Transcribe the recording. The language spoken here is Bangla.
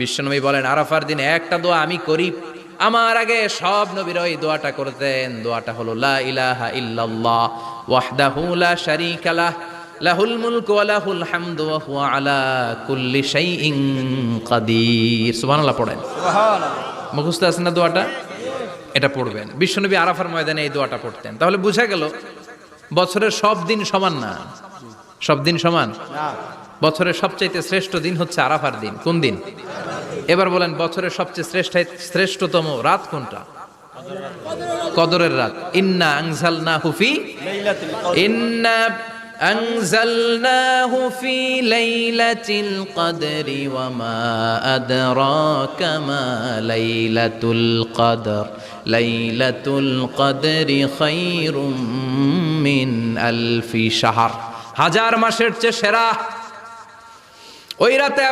বিশ্বনবী বলেন আরাফার দিন একটা দোয়া আমি করি, আমার আগে সব নবীরা এই দোয়াটা করতেন। দোয়াটা হলো লা ইলাহা ইল্লাল্লাহ ওয়াহদাহু লা শারীকা লাহ লাহুল মুলকু ওয়া লাহুল হামদু ওয়া হুয়া আলা কুল্লি শাইইন কাদির। সুবহানাল্লাহ পড়েন। সুবহানাল্লাহ। মুখস্থ আছে না দোয়াটা? এটা পড়বেন। বিশ্বনবী আরাফার ময়দানে এই দোয়াটা পড়তেন। তাহলে বোঝা গেল বছরের সব দিন সমান না। সব দিন সমান না। বছরের সবচাইতে শ্রেষ্ঠ দিন হচ্ছে আরাফার দিন। কোন দিন? এবার বলেন বছরের সবচেয়ে শ্রেষ্ঠতম রাত কোনটা? কদরের রাত। ইন্না আনজালনাহু ফি লাইলাতিল কদর। ইন্না আনজালনাহু ফি লাইলাতিল কদরি ওয়া মা আদরাকা মা লাইলাতুল কদর। লাইলাতুল কদরি খায়রুম মিন আলফি শাহর। হাজার মাসের চেয়ে সেরা। ওই রাতে